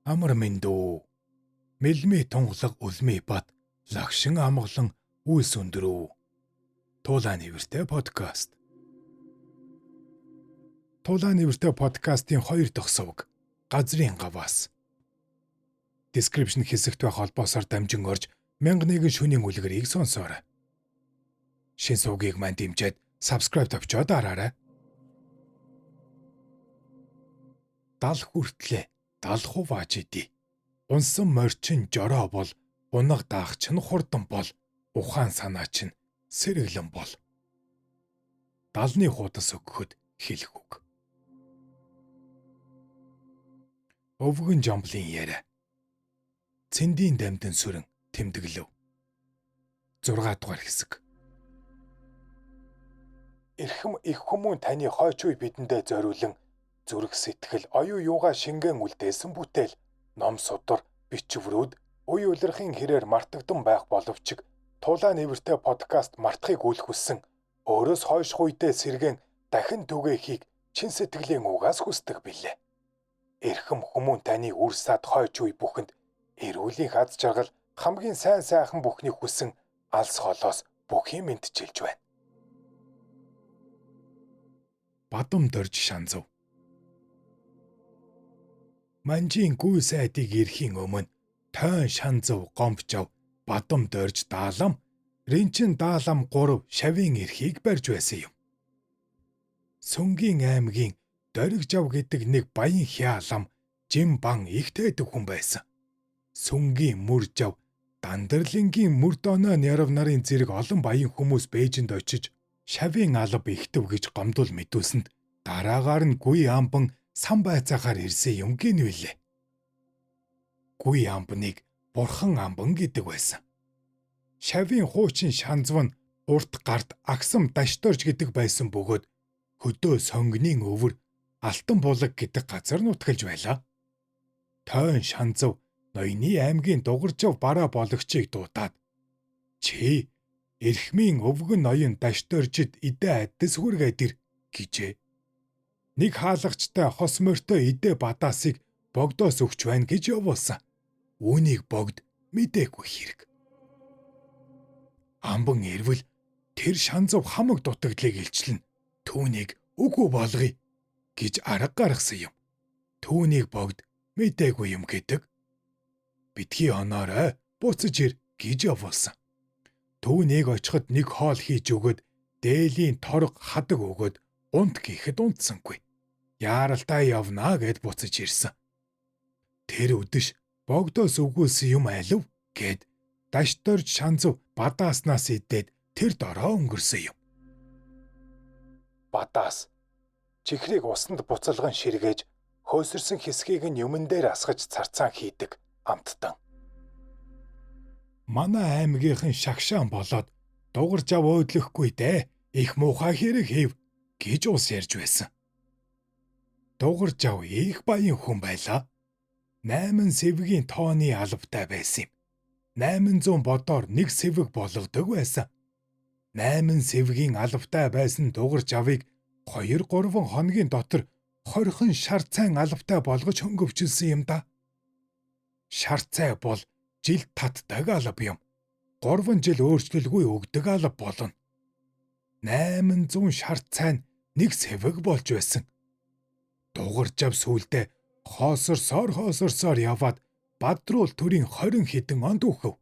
Амар мэндүү. Мэлми тунгалаг үлми бат лагшин амгалан үйлс өндрөө. Туулаа нэвэртэй подкаст. Туулаа нэвэртэй подкастын 2 дахь сувг газрын гаваас. Description хэсэгт байх холбоосоор дамжин орж 1001 шөнийн үлгэрийг сонсоорой. Шин сувгийг манд дэмжиж subscribe тавьчаад араарай. Дал хүртлээ 70% аж идэ. Унсан морчин жороо бол унаг даах чинь хурдан бол ухаан санаа чинь сэрэглэн бол. Далны хуудас өгөхөд хэлэх үг. Өвгөн жамблын яриа. Цэндийн дамдын сүрэн тэмдэглэв. 6 дугаар хэсэг. Эрхэм их хүмүүн таны хойч үе бидэндээ зориулан зүрх сэтгэл оюу юугаа шингэн үлдээсэн бүтээл ном судар бичвэрүүд үе улирахын хэрээр мартагдан байх боловч Туулаа нэвэртэй подкаст мартахыг үйлхүүлсэн өөрөөс хойш хуйдээ сэргэн дахин түгээхийг чин сэтгэлийн угаас хүсдэг билээ. Эрхэм хүмүүн таны үр сад хойч үе бүхэнд эрүүлийн аз жаргал хамгийн сайн сайхан бүхнийг хүсэн алс холоос бүхий мэдчилж байна. Бадам дорж шанзав. Манжийн гүй сайдыг ирэхийн өмнө тойн шанзав гомбчав бадам дорж даалам ринчин даалам 3 шавийн эрхийг барьж байсан юм. Сүнгийн аймгийн доригжав гэдэг нэг баян хяалам жим бан ихтэйдэг хүн байсан. Сүнгийн мөржав Дандарлингийн мөрдөнөө нярав нарын зэрэг олон баян хүмүүс Бээжинд очиж шавийн алба ихтэв гэж гомдол мэдүүлсэнд дараагаар нь гүй амбан сан байцаагаар ирсэн юм гинвэлээ. Гүй амбныг бурхан амбан гэдэг байсан. Шавийн хуучин шанзв нь урт гарт агсам дашторж гэдэг байсан бөгөөд хөдөө сонгонын өвөр алтан булаг гэдэг газар нутгалж байлаа. Тойн шанзв ноёны аймгийн дугаржав бараа бологчийг дуудаад "Чи эрхмийн өвгөн ноён дашторжид идэ аддас хүргээд ир" гэжээ. Нэг хаалгачтай хос морьтой идэ бадаасыг богдоос өгч байна гэж явуулсан. Үүнийг богд мэдээгүй хэрэг. Амбан ирвэл тэр шанзав хамаг дутагдлыг илчлэн түүнийг үгүй болгоё гэж арга гаргасан юм. Түүнийг богд мэдээгүй юм гэдэг. Битгий оноорой буцаж ир гэж явуулсан. Түүнийг очиход нэг хоол хийж өгöd дээлийн торг хадаг өгöd унт гэхэд унтсангүй. Яаралтай явнаа гэд буцаж ирсэн. Тэр өдөш богдоос өгүүлсэн юм алив гэд дашторж шанзав бадааснаас идээд тэр дороо өнгөрсөн юм. Бадаас чихрийг усанд буцалган ширгээж хөөсөрсөн хэсгийг нь юмн дээр асгаж царцаан хийдэг амттан. Манай аймгийнхан шагшаан болоод дугарж ав өөдлөхгүй дээ. Их муухай хэрэг хийв гэж ус ярьж байсан. Дугарж ав их баян хүн байлаа. 8 сэвгийн тооны албатай байсан юм. 800 бодоор нэг сэвэг болгодог байсан. 8 сэвгийн албатай байсан дугарж авыг 2-3 хоногийн дотор 20хан шар цайн албатай болгож хөнгөвчлсөн юм да. Шар цай бол жил татдаг алба юм. 3 жил өөрчлөлгүй өгдөг алба болно. 800 шар цай нь нэг сэвэг болж байсан. Дугарж ав сүулдэ хоосорсоор яваад бадруул төрийн 20 хэдэн онд үхв.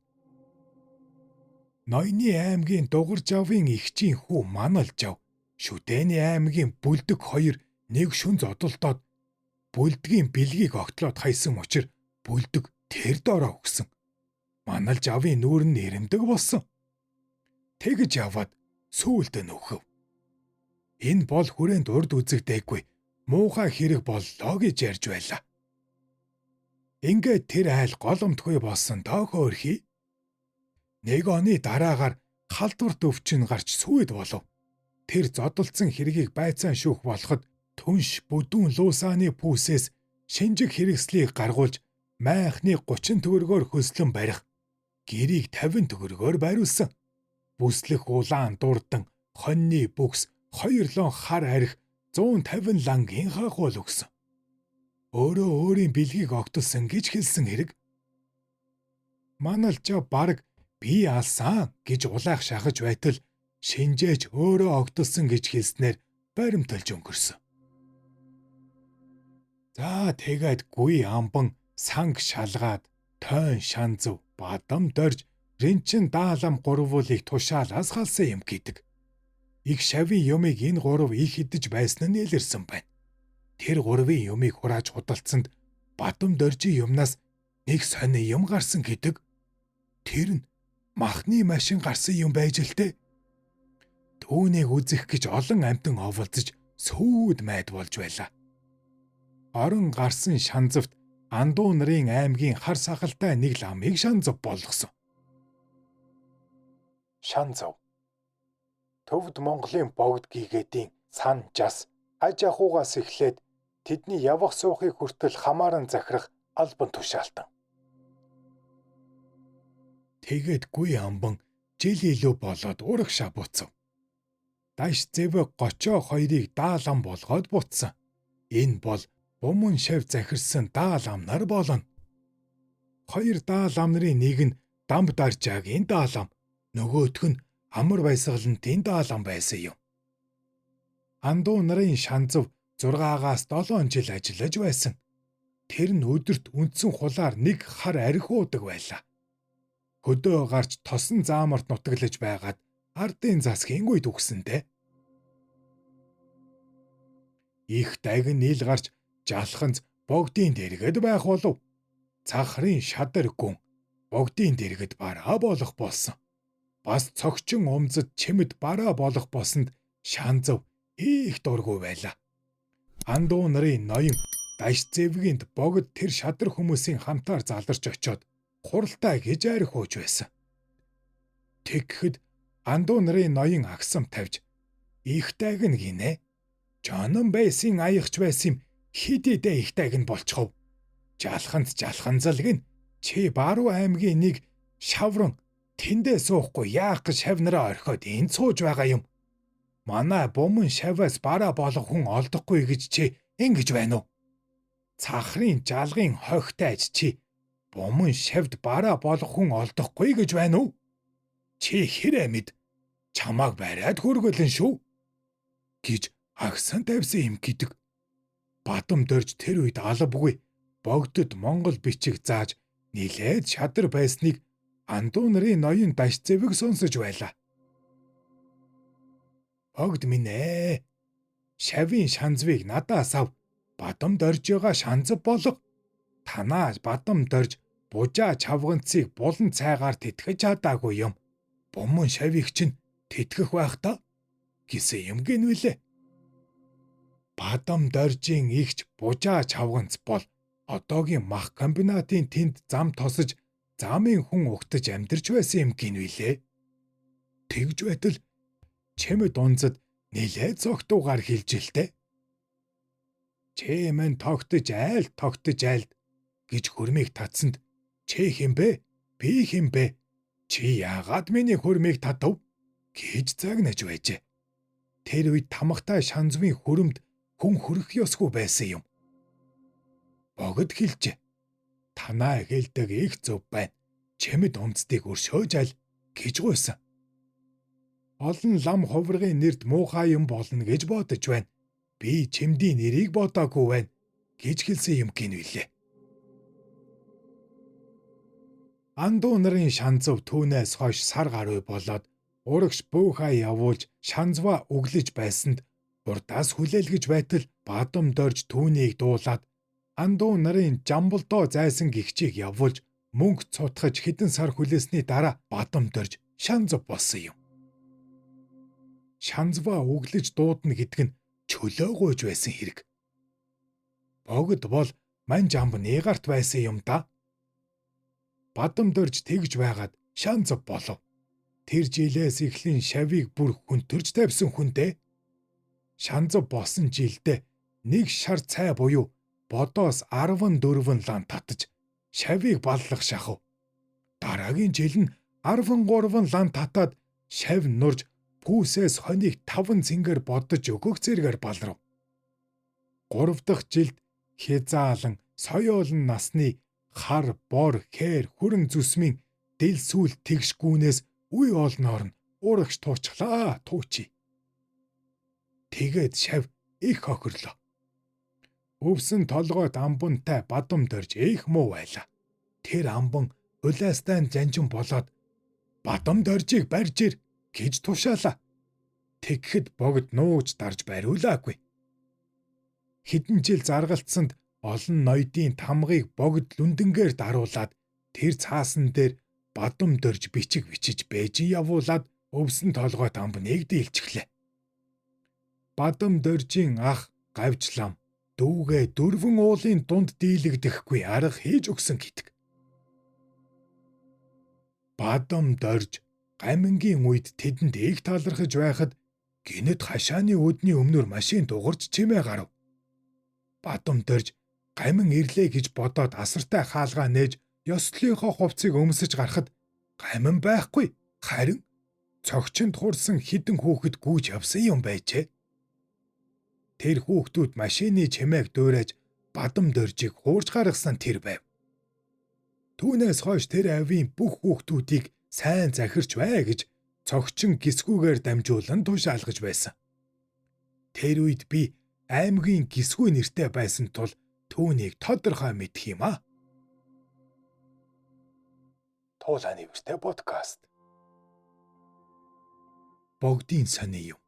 Ноёны аймгийн дугарж авын ихчийн хүү маналж ав. Шүтээний аймгийн бүлдэг 2 нэг шүн зодолдоод бүлдгийн бэлгийг огтлоод хайсан учраас бүлдэг тэр дороо өгсөн. Маналж авын нүүр нь нэрэмдэг болсон. Тэгж яваад сүүлд нь өгөв. Энэ бол хүрээнд урд үзэгдээгүй муухай хэрэг боллоо гэж ярьж байлаа. Ингээд тэр айл голомтгүй болсон доо хөөрхий. 1 оны дараагаар халдварт өвчин гарч сүйд болов. Тэр зодолцсон хэргийг байцаан шүүх болоход түнш бүдүүн луусааны пүүсээс шинжиг хэрэгслийг гаргуулж майхны 30 төгрөгөөр хөслөн барих, гэрийг 50 төгрөгөөр бариулсан. Бүслэх улаан дурдан, хоньны бүкс, 2 лон хар арх 150 лангийн хагуул өгсөн. өөрөө өөрийн бэлгийг огтолсон гэж хэлсэн хэрэг. Маналжаа бараг би алсан гэж улайх шахаж байтал шинжээч өөрөө огтолсон гэж хэлснээр баримталж өнгөрсөн. За тэгээд гүй амбан санг шалгаад тойн шанзав бадам дорж ринчин даалам гурвуулыг тушаалаас халсан юм гэдэг. Их шавийн юмыг энэ гурав их идэж байсан нь илэрсэн байна. Тэр гурвын юмыг хурааж худалдсанд бадам доржийн юмнаас нэг сони юм гарсан гэдэг. Тэр нь махны машин гарсан юм байж л дээ. Түүнийг үзэх гэж олон амьтан оволцож сүйд майд болж байлаа. Орон гарсан шанзавт Андуу нарын аймгийн хар сахалтай нэг ламыг шанзав болгосон. Шанзав. Төвд Монголын богд гигээдийн сан жас аж ахуйгаас эхлээд тэдний явах суухыг хүртэл хамааран захирах албан тушаалтан. Тэгээд гүй амбан жил илүү болоод урах шабуцав. Даш зэвэг гочоо хоёрыг даалам болгоод буцсан. Энэ бол бумун шав захирсан даалам нар болно. Хоёр даалам нарын нэг нь дамб даржаагийн даалам, нөгөөх нь амар баясгалантын даалам байсан юм. Андуу нарын шанзав 6-аас 7 жил ажиллаж байсан. Тэр нь өдөрт үндсэн хулаар нэг хар архи уудаг байлаа. Хөдөө гарч тосон заамарт нутаглаж байгаад ардын засгийн үед үгсэндээ. Их дагин нийл гарч жалханц богдын дэргэд байх болов. Цахрын шадар гүн богдын дэргэд бараа болох болсон. Бас цогчин умзад чимэд бараа болох болсонд шанзав их дургүй байлаа. Андуу нарын ноён даш зэвгийнд богд тэр шадар хүмүүсийн хамтаар заларч очоод хуралтай гэж арх ууж байсан. Тэгэхэд Андуу нарын ноён агсам тавьж их дагин гинэ. Жонон байсан аягч байсан хидидэ их дагин болчихов. Жалханцал гин чи Баруун аймгийн нэг шавран тэндээ суухгүй яах гэж шавнараа орхиод энд сууж байгаа юм. Манай бумын шаваас бараа болох хүн олдохгүй гэж чи ингэж байна уу? Цахрын жалгын хогтайж чи бумын шавд бараа болох хүн олдохгүй гэж байна уу? Чи хэрэг мэд чамааг бариад хөргөлөн шүү гэж агсан тавьсан юм гэдэг. Бадам дорж тэр үед албагүй богдод Монгол бичиг зааж нилээд шадар байсныг Андуу нарын ноён даш зэвэг сонсож байлаа. Богд минь ээ. Шавийн шанзвыг надаас ав. Бадам дорж байгаа шанзав болго. Танаа бадам дорж бужаа чавганцыг булан цайгаар тэтгэж чадаагүй юм. Бумын шавийг чинь тэтгэх байх та гэсэн юм гинвэлээ. Бадам доржийн ихч бужаа чавганц бол одоогийн мах комбинатын тэнд зам тосож замын хүн угтаж амьдарч байсан юм гинвэлээ. Тэгж байтал чимэд унзад нилээд зогтуугаар хилжилтэй. Чимэн тогтож айлд гэж хөрмийг татсанд чи хэмбэ? Би хэмбэ? Чи яагаад миний хөрмийг татав? Гэж загнаж байжээ. Тэр үед тамхтай шанзвын хөрөмд хүн хөрөх ёсгүй байсан юм. Богд хэлжээ. Танаа хэлдэг их зөв байна. Чимэд унцдыг өршөөж аль гэж гуйсан. Олон лам хувиргын нэрд муухай юм болно гэж бодож байна. Би чимдийн нэрийг бодоогүй байна гэж хэлсэн юм гинвэлээ. Андуу нарын шанзав түүнээс хойш сар гаруй болоод урагш буухай явуулж шанзваа өглөж байсанд урдаас хүлээлгэж байтал бадам дорж түүнийг дуулаад Андуу нарын жамбалдоо зайсан гихчийг явуулж мөнгө цутгаж хэдэн сар хүлээсний дараа бадам дорж шанзав болсон юм. Шанзваа өглөж дуудна гэдэг нь чөлөө гуйж байсан хэрэг. Богд бол манж амб нэгарт байсан юм да. Бадам дорж тэгж байгаад шанзав болов. Тэр жилээс эхлэн шавийг бүр хүнтэрж тавьсан хүнтэй. Шанзав болсон жилдээ нэг шар цай буюу бодоос 14 лан татаж шавийг баллах шахав. Дараагийн жил нь 13 лан татаад шав нурж пүүсээс хоныг 5 цэнгэр бодож өгөх зэрэгээр балрав. 3 дахь жилд Хязаалан соёолн насны хар, бор, хээр, хүрэн зүсмийн дэл сүүл тэгшгүүнээс үе олноор нь урагш туучглаа туучи. Тэгээд шав их хохирлоо. Өвсөн толгойд амбантай бадам дорж их муу байлаа. Тэр амбан улаастай жанжин болоод бадам доржийг барьж ир гэж тушаалаа. Тэгэхэд богд нууж дарж бариулаагүй. Хэдэн жил заргалцсанд олон ноёдын тамгыг богд лүндэнгээр даруулаад тэр цаасан дээр бадам дорж бичиг бичиж бэжин явуулаад өвсөн толгойд амбныг дийлчихлээ. Бадам доржийн ах гавжлам дүүгээ дөрвөн уулын дунд дийлэгдэхгүй арга хийж өгсөн гэдэг. Бадам дорж гамингийн үед тэдэнд их талархаж байхад гинэт хашааны өдний өмнөр машин дугарч чимээ гарав. Бадам дорж гамин ирлээ гэж бодоод асартай хаалгаа нээж ёслолынхоо хувцсыг өмсөж гарахад гамин байхгүй. Харин цогчонд хурсан хідэн хүүхэд гүйж явсан юм байжээ. Тэр хүүхдүүд машины чимээг дуурайж бадам доржийг хуурж гаргасан тэр байв. Түүнээс хойш тэр авийн бүх хүүхдүүдийг сайн захирч бай гэж цогчин гисгүүгээр дамжуулан тушаалгаж байсан. Тэр үед би аймгийн гисгүү нэртэй байсан тул түүнийг тодорхой мэдэх юм аа. Туулааны биштэй подкаст. Богдын сони юм.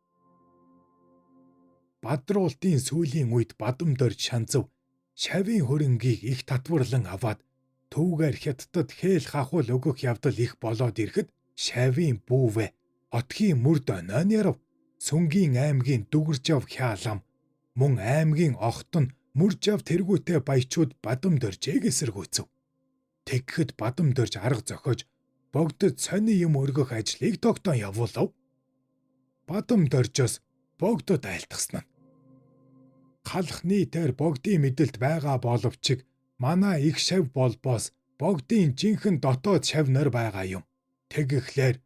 Бадруултын сүүлийн үед бадам дорж шанзав шавийн хөрөнгийг их татварлан аваад түүгээр хятадд хээл хахуул өгөх явдал их болоод ирэхэд шавийн бүүвэ отгийн мөрд онойн ярав сүнгийн аймгийн дүгэржав хяалам мөн аймгийн охтон мөржав тэргүүтэй баячууд бадам доржийг эсэргүүцэв. Тэгэхэд бадам дорж арга зохиож богдод сони юм өргөх ажлыг тогтоон явуулав. Бадам доржоос богдод айлтгсан нь. Халах нийтээр богдын мэдэлд байгаа боловч манай их шав болбоос богдын жинхэнэ дотоод шавнар байгаа юм. Тэгэхлээр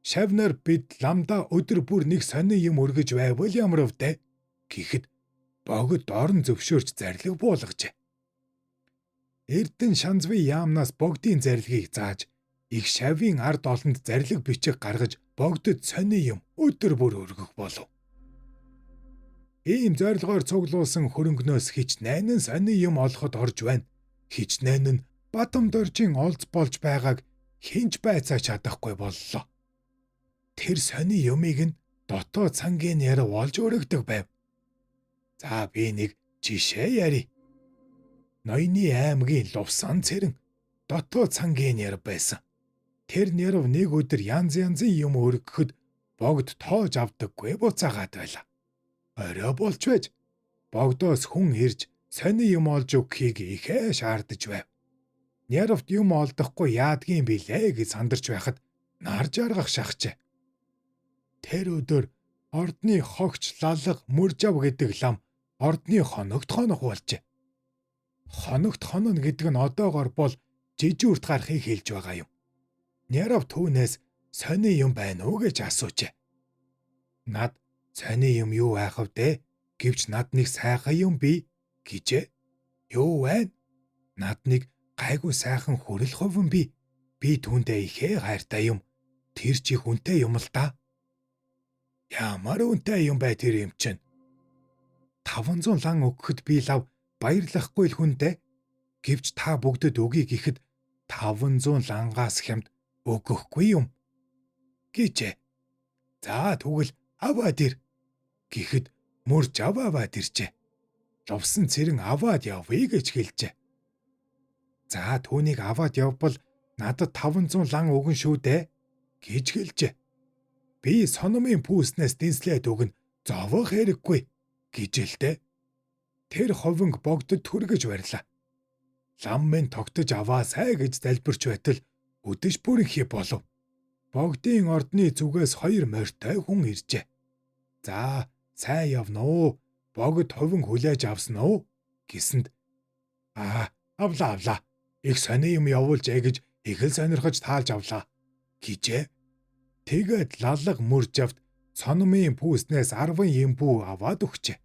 шавнар бид ламда өдөр бүр нэг сони юм өргөж байвал ямар вдэ гэхэд богд орон зөвшөөрч зарлиг буулгажээ. Эрдэн шанзви яамнаас богдын зарлигийг зааж их шавийн ард олонд зарлиг бичих гаргаж богдод сони юм өдөр бүр өргөх болов. Ийм зорилгоор цуглуулсан хөрөнгнөөс хичнээн нь сони юм олоход орж байна. Хичнээн нь бадам доржийн олз болж байгааг хинч байцаа чадахгүй боллоо. Тэр сони юмыг нь дотоод цангийн ярав олж өргөдөг байв. За би нэг жишээ ярив. Ноёны аймгийн Лувсан цэрэн дотоод цангийн ярав байсан. Тэр ярав нэг өдөр янз янзын юм өргөхөд богд тоож авдаггүй буцаагаад байлаа. Орой болж байж богдоос хүн ирж сони юм олж өгөхийг ихээ шаардаж байв. Няравт юм олдохгүй яадгийн билээ гэж сандарч байхад нар жаргах шахжээ. Тэр өдөр ордны хогч лалга мөржав гэдэг лам ордны хоногт хонох болжээ. Хоногт хонно гэдэг нь одоогор бол жижүүрт гарахыг хэлж байгаа юм. Нярав түүнээс сони юм байна уу гэж асуужээ. Над сони юм юу байх вэ? Гэвч над нэг сайхан юм бий гэжээ. Юу вэ? Над нэг гайгүй сайхан хүрэл хуван бий. Би түүндээ ихээ хайртай юм. Тэр чи хүнтэй юм л да. Ямар үнэтэй юм бай тэр юм чинь? 500 лан өгөхөд би лав баярлахгүй л хүндээ. Гэвч та бүгдэд өгье гэхэд 500 лангаас хямд өгөхгүй юм гэжээ. За тэгвэл аваад ир гэхэд мөрж аваад иржээ. Лувсан цэрэн аваад явъя гэж хэлжээ. За түүнийг аваад явбал надад 500 лан өгөн шүү дээ гэж хэлжээ. Би сономын пүүснээс дэнслээд өгнө зовох хэрэггүй гэж хэлдэг. Тэр ховинг богдод түргэж барьлаа. Лам минь тогтож аваасай гэж залбирч байтал өдөж бүрэнхий болов. Богдын ордны зүгээс 2 морьтой хүн иржээ. За сайн явна уу? Богд ховин хүлээж авсан уу? Гэсэнд авлаа. Их сони юм явуулжээ гэж их л сонирхож таалж авлаа гэжээ. Тэгээд лалга мөржавд сономын пүүснээс 10 эмбүү аваад өгчээ.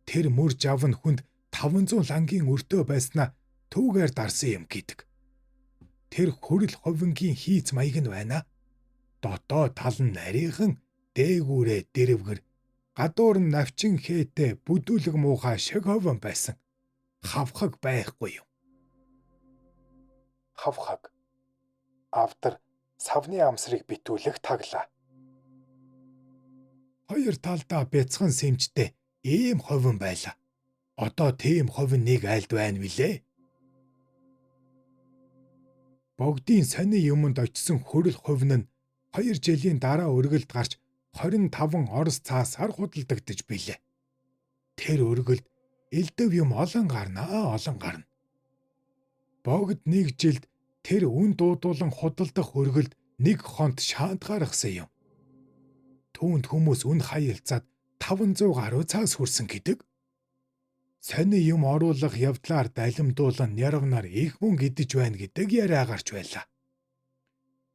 Тэр мөрж авн хүнд 500 лангийн өртөө байснаа түүгээр дарсан юм гэдэг. Тэр хөрөл ховингийн хийц маяг нь байна. Дотоод тал нь нарийнхан, дээгүүрээ дэрвгэр, гадуур нь навчин хээтэй бүдүүлэг муухай шиг ховон байсан. Хавхаг байхгүй юм. Хавхаг. Автор савны амсрыг битүүлэх таглаа. Хоёр талдаа бяцхан сэмжтэй ийм ховон байлаа. Одоо тийм ховон нэг айлд байна вилээ. Богдын сони юмд очисон хөрөл ховн нь 2 жилийн дараа өргөлд гарч 25 орос цаасаар худалдагдаж билээ. Тэр өргөлд элдэв юм олон гарнаа. Богд нэг жилд тэр үн дуудуулан худалдах өргөлд нэг хонт шаанд гаргасан юм. Түүнд хүмүүс үн хаялцаад 500 гаруй цаас хүрсэн гэдэг. Сони юм оруулах явдлаар далимдуулан нярвнаар их мөнгө идэж байна гэдэг яриа гарч байлаа.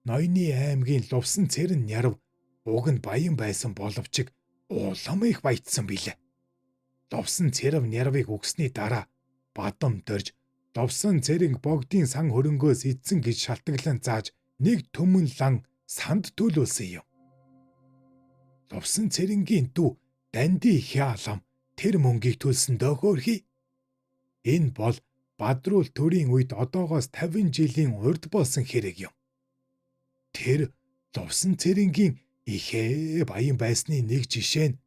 Ноёны аймгийн Лувсан цэрэн нярв уг нь баян байсан боловч улам их баятсан билээ. Лувсан цэрв нярвыг өгсний дараа бадам дөрж Лувсан цэрэг богдын сан хөрөнгөөс эзэн гэж шалтгаглан зааж нэг төмөн лан санд төлүүлсэн юм. Лувсан цэрэнгийн дүү Данди Хялам тэр мөнгийг төлсөндөө хөөрхий. Энэ бол Бадруул төрийн үед одоогоос 50 жилийн урд болсон хэрэг юм. Тэр Лувсан цэрэнгийн ихээ баян байсны нэг жишээ нь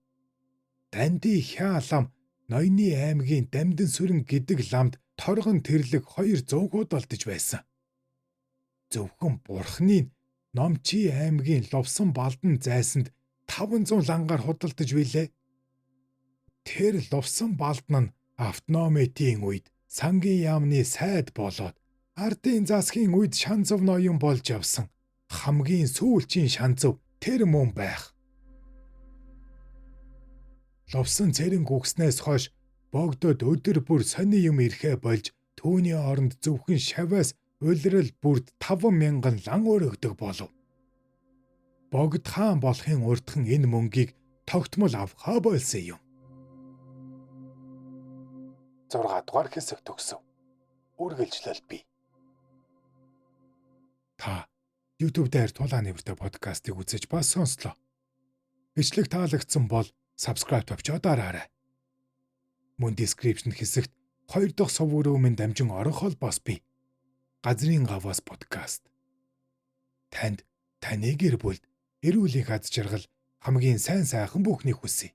Данди Хялам Ноёны аймгийн Дамдан сүрэн гэдэг ламд торгон тэрлэг 200 худалдаж байсан. Зөвхөн бурхны Номчи аймгийн Лувсан балдан зайсанд 500 лангаар худалдаж билээ. Тэр Лувсан балдан нь автономитийн үед сангийн яамны сайд болоод ардын засгийн үед шанзав ноён болж явсан. Хамгийн сүүлчийн шанзав тэр мөн байх. Лувсан цэрэн гүгснээс хойш богдод өдөр бүр сони юм ирэхэ болж түүний оронд зөвхөн шаваас улирал бүрд 5,000 лан өргөдөг болов. Богд хаан болохын урдхан энэ мөнгийг тогтмол авахаа болсон юм. 6 дугаар хэсэг төгсөв. Үргэлжлэл бий. Та YouTube дээр Тулааны нэртэй подкастыг үзэж бас сонслоо. Бичлэг таалагдсан бол subscribe тавьж дараарай. Мөн description хэсэгт 2 дахь сувг руу минь дамжин орох бол бас бий. Газрын гаваас подкаст. Танд таны гэр бүлд эрүүл их аз жаргал хамгийн сайн сайхан бүхнийг хүсье.